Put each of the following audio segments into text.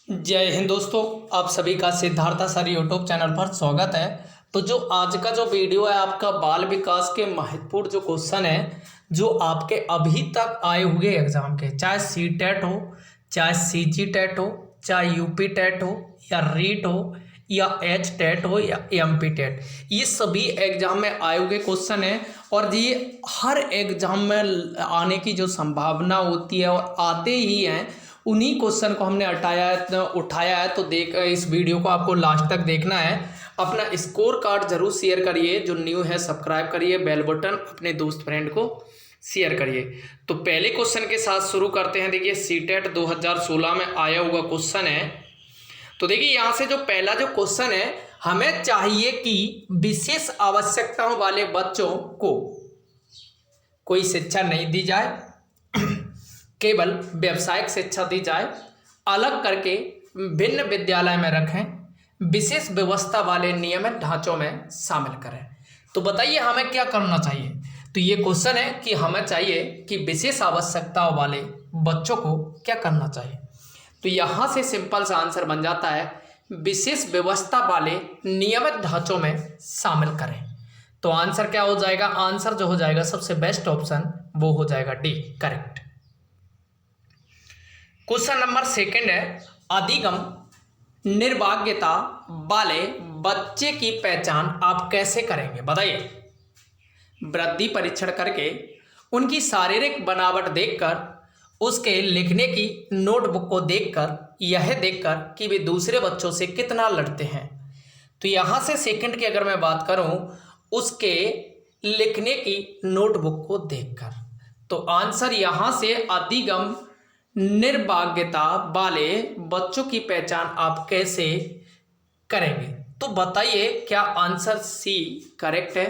जय हिंद दोस्तों। आप सभी का सिद्धार्था सर यूट्यूब चैनल पर स्वागत है। तो जो आज का जो वीडियो है आपका बाल विकास के महत्वपूर्ण जो क्वेश्चन है जो आपके अभी तक आए हुए एग्जाम के, चाहे सी टेट हो, चाहे सी जी टेट हो, चाहे यूपी टेट हो या रीट हो या एच टेट हो या एम पी टेट, ये सभी एग्जाम में आए हुए क्वेश्चन है। और ये हर एग्जाम में आने की जो संभावना होती है और आते ही हैं, उन्हीं क्वेश्चन को हमने उठाया है। तो देख, इस वीडियो को आपको लास्ट तक देखना है। अपना स्कोर कार्ड जरूर शेयर करिए, जो न्यू है सब्सक्राइब करिए, बेल बटन अपने दोस्त फ्रेंड को शेयर करिए। तो पहले क्वेश्चन के साथ शुरू करते हैं। देखिए सीटेट 2016 में आया हुआ क्वेश्चन है। तो देखिए यहाँ से जो पहला जो क्वेश्चन है, हमें चाहिए कि विशेष आवश्यकताओं वाले बच्चों को कोई शिक्षा नहीं दी जाए, केवल व्यावसायिक शिक्षा दी जाए, अलग करके भिन्न विद्यालय में रखें, विशेष व्यवस्था वाले नियमित ढांचों में शामिल करें। तो बताइए हमें क्या करना चाहिए। तो ये क्वेश्चन है कि हमें चाहिए कि विशेष आवश्यकताओं वाले बच्चों को क्या करना चाहिए। तो यहाँ से सिंपल सा आंसर बन जाता है, विशेष व्यवस्था वाले नियमित ढांचों में शामिल करें। तो आंसर क्या हो जाएगा, आंसर जो हो जाएगा सबसे बेस्ट ऑप्शन वो हो जाएगा D, correct. Question number second है, अधिगम निर्भाग्यता वाले बच्चे की पहचान आप कैसे करेंगे, बताइए। वृद्धि परीक्षण करके, उनकी शारीरिक बनावट देखकर, उसके लिखने की नोटबुक को देखकर, यह देखकर कि वे दूसरे बच्चों से कितना लड़ते हैं। तो यहां से सेकंड की अगर मैं बात करूं, उसके लिखने की नोटबुक को देखकर। तो आंसर यहां से अधिगम निर्भाग्यता वाले बच्चों की पहचान आप कैसे करेंगे। तो बताइए क्या आंसर सी करेक्ट है।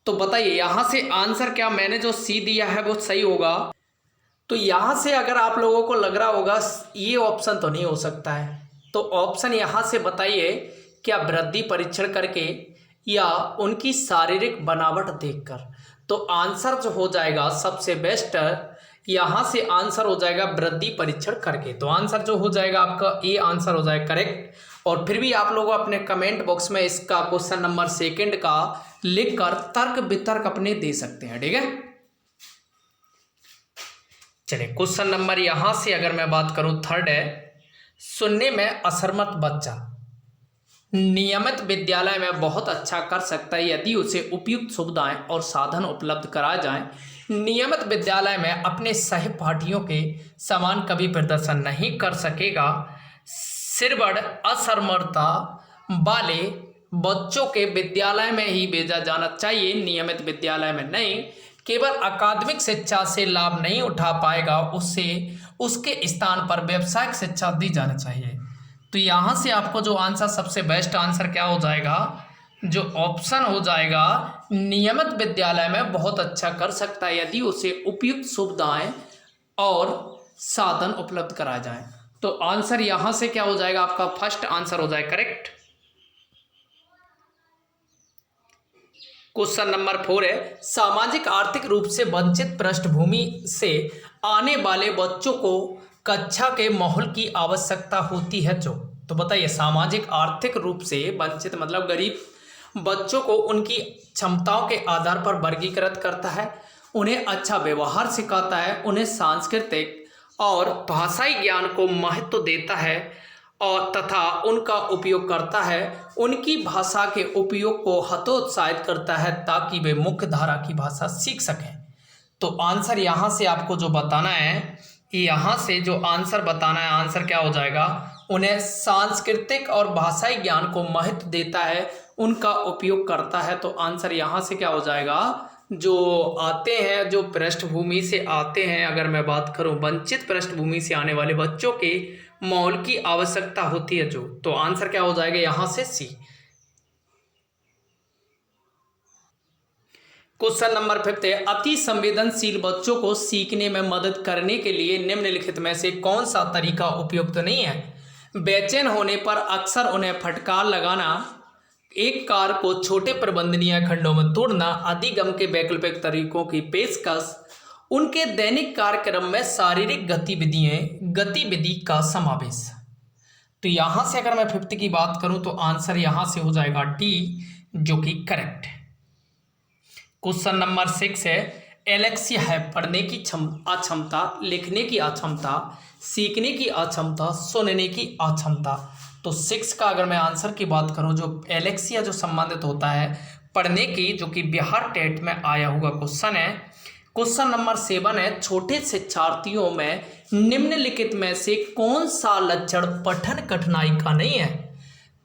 तो बताइए यहां से आंसर क्या मैंने जो सी दिया है वो सही होगा। तो यहां से अगर आप लोगों को लग रहा होगा ये ऑप्शन तो नहीं हो सकता है, तो ऑप्शन यहां से बताइए, क्या वृद्धि परीक्षण करके या उनकी शारीरिक बनावट देखकर। तो आंसर जो हो जाएगा सबसे बेस्ट, यहां से आंसर हो जाएगा वृद्धि परीक्षण करके। तो आंसर जो हो जाएगा आपका ए आंसर हो जाएगा करेक्ट। और फिर भी आप लोग अपने कमेंट बॉक्स में इसका क्वेश्चन नंबर सेकंड का लिखकर तर्क वितर्क अपने दे सकते हैं, ठीक है। चलिए क्वेश्चन नंबर यहां से अगर मैं बात करूं थर्ड है, सुनने में असमर्थ बच्चा नियमित विद्यालय में बहुत अच्छा कर सकता है यदि उसे उपयुक्त सुविधाएं और साधन उपलब्ध कराए जाएं। नियमित विद्यालय में अपने सहपाठियों के समान कभी प्रदर्शन नहीं कर सकेगा। सिरबड़ असमर्थता वाले बच्चों के विद्यालय में ही भेजा जाना चाहिए, नियमित विद्यालय में नहीं। केवल अकादमिक शिक्षा से लाभ नहीं उठा पाएगा, उससे उसके स्थान पर व्यावसायिक शिक्षा दी जानी चाहिए। तो यहाँ से आपको जो आंसर सबसे बेस्ट आंसर क्या हो जाएगा, जो ऑप्शन हो जाएगा नियमित विद्यालय में बहुत अच्छा कर सकता है यदि उसे उपयुक्त सुविधाएं और साधन उपलब्ध कराए जाएं। तो आंसर यहाँ से क्या हो जाएगा, आपका फर्स्ट आंसर हो जाएगा करेक्ट। क्वेश्चन नंबर 4 है, सामाजिक आर्थिक रूप से वंचित पृष्ठभूमि से आने वाले बच्चों को कक्षा के माहौल की आवश्यकता होती है जो। तो बताइए सामाजिक आर्थिक रूप से वंचित मतलब गरीब बच्चों को उनकी क्षमताओं के आधार पर वर्गीकृत करता है, उन्हें अच्छा व्यवहार सिखाता है, उन्हें सांस्कृतिक और भाषाई ज्ञान को महत्व देता है और तथा उनका उपयोग करता है, उनकी भाषा के उपयोग को हतोत्साहित करता है ताकि वे मुख्य धारा की भाषा सीख सकें। तो आंसर यहाँ से आपको जो बताना है, यहाँ से जो आंसर बताना है, आंसर क्या हो जाएगा, उन्हें सांस्कृतिक और भाषाई ज्ञान को महत्व देता है, उनका उपयोग करता है। तो आंसर यहाँ से क्या हो जाएगा, जो आते हैं जो पृष्ठभूमि से आते हैं, अगर मैं बात करूं वंचित पृष्ठभूमि से आने वाले बच्चों के माहौल की आवश्यकता होती है जो। तो आंसर क्या हो जाएगा यहाँ से सी। क्वेश्चन नंबर 5 है, अति संवेदनशील बच्चों को सीखने में मदद करने के लिए निम्नलिखित में से कौन सा तरीका उपयुक्त नहीं है। बेचैन होने पर अक्सर उन्हें फटकार लगाना, एक कार को छोटे प्रबंधनीय खंडों में तोड़ना, अधिगम के वैकल्पिक तरीकों की पेशकश, उनके दैनिक कार्यक्रम में शारीरिक गतिविधि का समावेश। तो यहां से अगर मैं 50 की बात करूं तो आंसर यहां से हो जाएगा डी, जो कि करेक्ट। क्वेश्चन नंबर 6 है, एलेक्सिया है पढ़ने की अक्षमता, लिखने की अक्षमता, सीखने की अक्षमता, सुनने की अक्षमता। तो 6 का अगर मैं आंसर की बात करूं, जो एलेक्सिया जो संबंधित होता है पढ़ने की, जो कि बिहार टेट में आया हुआ क्वेश्चन है। क्वेश्चन नंबर 7 है, छोटे शिक्षार्थियों में निम्नलिखित में से कौन सा लक्षण पठन कठिनाई का नहीं है?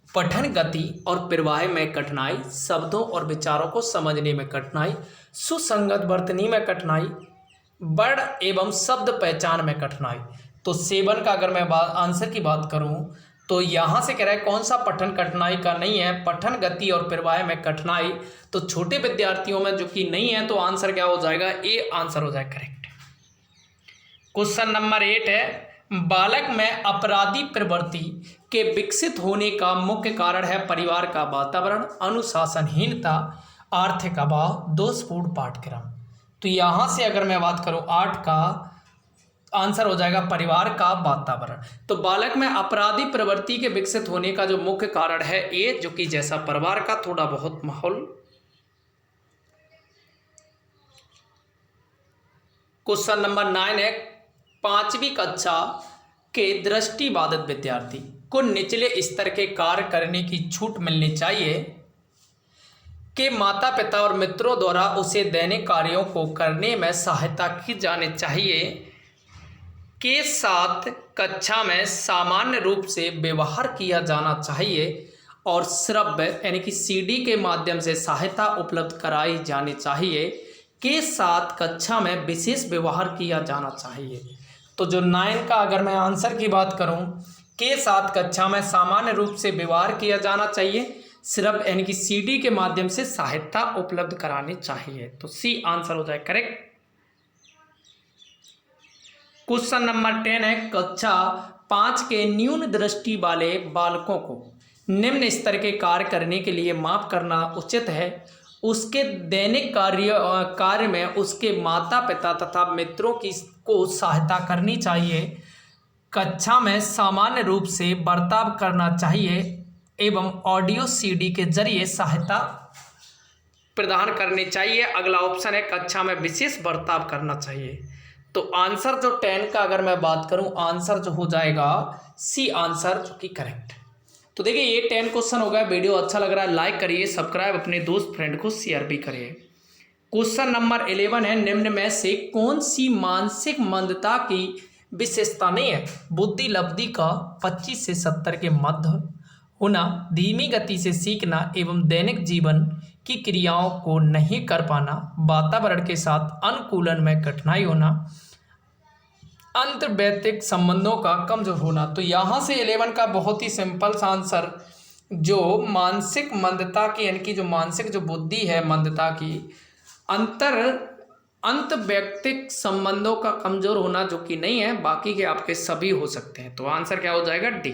पठन गति और प्रवाह में कठिनाई, शब्दों और विचारों को समझने में कठिनाई, सुसंगत वर्तनी में कठिनाई, वर्ण एवं शब्द पहचान में कठिनाई। तो 7 का अगर मैं आंसर की बात करूं तो यहां से कह रहा है कौन सा पठन कठिनाई का नहीं है? पठन गति और प्रवाह में कठिनाई। तो छोटे विद्यार्थियों में जो कि नहीं है, तो आंसर क्या हो जाएगा? ए आंसर हो जाएगा करेक्ट। क्वेश्चन नंबर 8 है, बालक में अपराधी प्रवृत्ति के विकसित होने का मुख्य कारण है परिवार का वातावरण, अनुशासनहीनता, आर्थिक अभाव, दोषपूर्ण पाठ्यक्रम। तो यहां से अगर मैं बात करूं 8 का आंसर हो जाएगा परिवार का वातावरण। तो बालक में अपराधी प्रवृत्ति के विकसित होने का जो मुख्य कारण है ए, जो कि जैसा परिवार का थोड़ा बहुत माहौल। क्वेश्चन नंबर 9 है, 5वीं कक्षा के दृष्टिबाधित विद्यार्थी को निचले स्तर के कार्य करने की छूट मिलनी चाहिए कि माता पिता और मित्रों द्वारा उसे दैनिक कार्यों को करने में सहायता की जानी चाहिए के साथ कक्षा में सामान्य रूप से व्यवहार किया जाना चाहिए और श्रव्य यानी कि सीडी के माध्यम से सहायता उपलब्ध कराई जानी चाहिए के साथ कक्षा में विशेष व्यवहार किया जाना चाहिए। तो जो 9 का अगर मैं आंसर की बात करूं, के साथ कक्षा में सामान्य रूप से व्यवहार किया जाना चाहिए, श्रव्य यानी कि सीडी के माध्यम से सहायता उपलब्ध करानी चाहिए। तो सी आंसर हो जाए करेक्ट। क्वेश्चन नंबर 10 है, कक्षा 5 के न्यून दृष्टि वाले बालकों को निम्न स्तर के कार्य करने के लिए माप करना उचित है। उसके दैनिक कार्य में उसके माता पिता तथा मित्रों को सहायता करनी चाहिए, कक्षा में सामान्य रूप से बर्ताव करना चाहिए एवं ऑडियो सीडी के जरिए सहायता प्रदान करनी चाहिए। अगला ऑप्शन है, कक्षा में विशेष बर्ताव करना चाहिए। तो आंसर जो 10 का अगर मैं बात करूं, आंसर जो हो जाएगा सी आंसर, जो कि करेक्ट। तो देखिए ये 10 क्वेश्चन हो गया। वीडियो अच्छा लग रहा है लाइक करिए, सब्सक्राइब, अपने दोस्त फ्रेंड को शेयर भी करिए। क्वेश्चन नंबर 11 है, निम्न में से कौन सी मानसिक मंदता की विशेषता नहीं है? बुद्धि लब्धि का 25 से 70 के मध्य होना, धीमी गति से सीखना एवं दैनिक जीवन की क्रियाओं को नहीं कर पाना, वातावरण के साथ अनुकूलन में कठिनाई होना, अंतर्वैयक्तिक संबंधों का कमजोर होना। तो यहाँ से 11 का बहुत ही सिंपल सा आंसर, जो मानसिक मंदता की यानी कि जो मानसिक जो बुद्धि है मंदता की, अंतर्वैयक्तिक संबंधों का कमजोर होना जो कि नहीं है, बाकी के आपके सभी हो सकते हैं। तो आंसर क्या हो जाएगा? डी।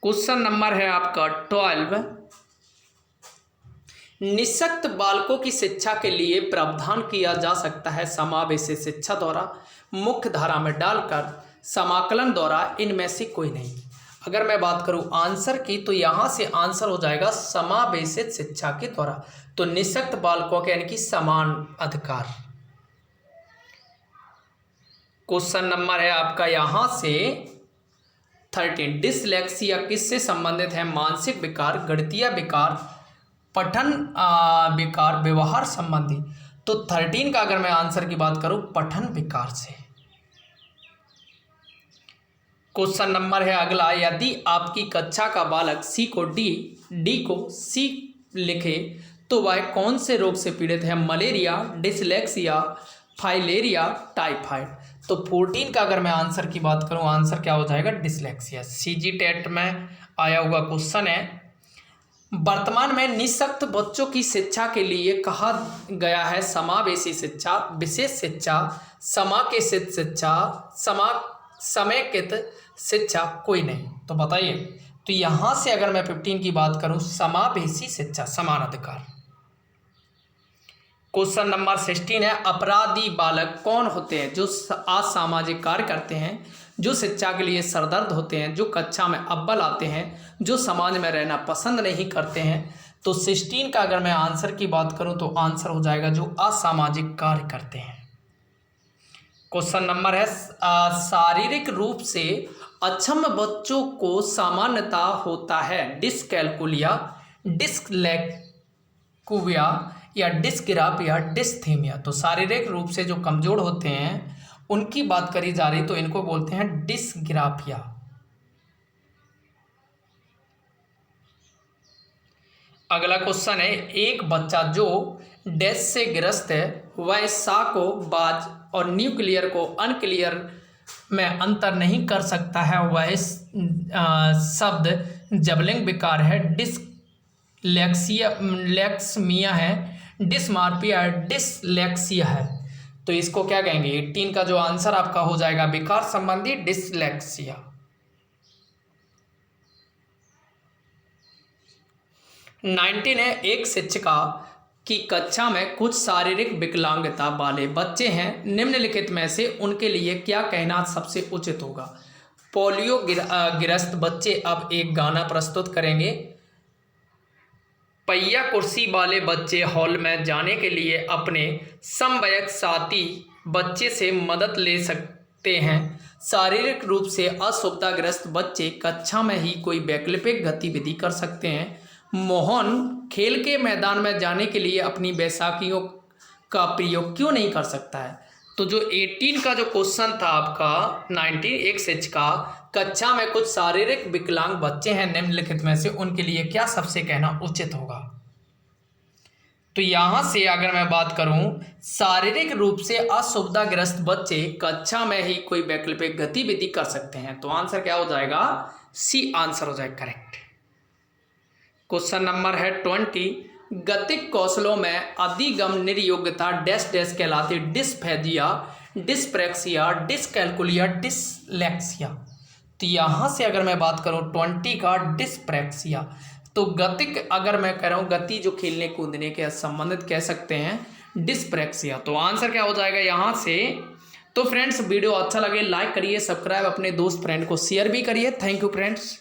क्वेश्चन नंबर है आपका 12, निःशक्त बालकों की शिक्षा के लिए प्रावधान किया जा सकता है समावेशी शिक्षा द्वारा, मुख्य धारा में डालकर, समाकलन द्वारा, इनमें से कोई नहीं। अगर मैं बात करूं आंसर की, तो यहां से आंसर हो जाएगा समावेशित शिक्षा के द्वारा। तो निःशक्त बालकों के यानी कि समान अधिकार। क्वेश्चन नंबर है आपका यहां से 13, डिसलेक्सिया किससे संबंधित है? मानसिक विकार, गणितीय विकार, पठन विकार, व्यवहार संबंधी। तो 13 का अगर मैं आंसर की बात करूं, पठन विकार से। क्वेश्चन नंबर है अगला, यदि आपकी कक्षा का बालक सी को डी को सी लिखे तो वह कौन से रोग से पीड़ित है? Malaria, dyslexia, filaria, typhoid. तो 14 का अगर मैं आंसर की बात करूं, आंसर क्या हो जाएगा? डिसलेक्सिया। सीजी टेट में आया हुआ क्वेश्चन है। वर्तमान में निःशक्त बच्चों की शिक्षा के लिए कहा गया है समावेशी शिक्षा, विशेष शिक्षा, समाकेशित शिक्षा, समेकित शिक्षा, कोई नहीं। तो बताइए, तो यहां से अगर मैं 15 की बात करूं, समावेशी शिक्षा, समान अधिकार। क्वेश्चन नंबर 16 है, अपराधी बालक कौन होते हैं? जो असामाजिक कार्य करते हैं, जो शिक्षा के लिए सरदर्द होते हैं, जो कक्षा में अव्वल आते हैं, जो समाज में रहना पसंद नहीं करते हैं। तो 16 का अगर मैं आंसर की बात करूं तो आंसर हो जाएगा जो असामाजिक कार्य करते हैं। क्वेश्चन नंबर है, शारीरिक रूप से अक्षम बच्चों को सामान्यता होता है डिसकैल्कुलिया, डिसलेक्सिया या डिस्ग्राफिया, डिस्थीमिया। तो शारीरिक रूप से जो कमजोर होते हैं उनकी बात करी जा रही तो इनको बोलते हैं डिस्ग्राफिया। अगला क्वेश्चन है, एक बच्चा जो डैश से ग्रस्त है वह सा को बाज और न्यूक्लियर को अनक्लियर में अंतर नहीं कर सकता है, वह शब्द जबलिंग विकार है, डिसलेक्सिया है, डिस्मार्फिया है, डिसलेक्सिया है। तो इसको क्या कहेंगे? 18 का जो आंसर आपका हो जाएगा विकार संबंधी डिसलेक्सिया। 19 है, एक शिक्षिका की कक्षा में कुछ शारीरिक विकलांगता वाले बच्चे हैं, निम्नलिखित में से उनके लिए क्या कहना सबसे उचित होगा? पोलियो ग्रस्त बच्चे अब एक गाना प्रस्तुत करेंगे। पहिया कुर्सी वाले बच्चे हॉल में जाने के लिए अपने समवयस्क साथी बच्चे से मदद ले सकते हैं। शारीरिक रूप से असुविधाग्रस्त बच्चे कक्षा में ही कोई वैकल्पिक गतिविधि कर सकते हैं। मोहन खेल के मैदान में जाने के लिए अपनी बैसाखियों का प्रयोग क्यों नहीं कर सकता है? तो जो 18 का जो क्वेश्चन था आपका 19, एक शिक्षिका कक्षा में कुछ शारीरिक विकलांग बच्चे हैं, निम्नलिखित में से उनके लिए क्या सबसे कहना उचित होगा? तो यहां से अगर मैं बात करूं, शारीरिक रूप से असुविधाग्रस्त बच्चे कक्षा में ही कोई वैकल्पिक गतिविधि कर सकते हैं। तो आंसर क्या हो जाएगा? सी आंसर हो जाएगा करेक्ट। क्वेश्चन नंबर है 20, गतिक कौशलों में अधिगम निर्योग्यता डैश डैश कहलाती, डिस्फेजिया, डिस्प्रेक्सिया, डिसकैल्कुलिया, डिसलेक्सिया। तो यहाँ से अगर मैं बात करूँ 20 का डिस्प्रेक्सिया, तो गतिक अगर मैं कह रहा हूँ गति जो खेलने कूदने के संबंधित कह सकते हैं डिस्प्रेक्सिया। तो आंसर क्या हो जाएगा यहाँ से? तो फ्रेंड्स वीडियो अच्छा लगे लाइक करिए, सब्सक्राइब अपने दोस्त फ्रेंड को शेयर भी करिए। Thank you friends.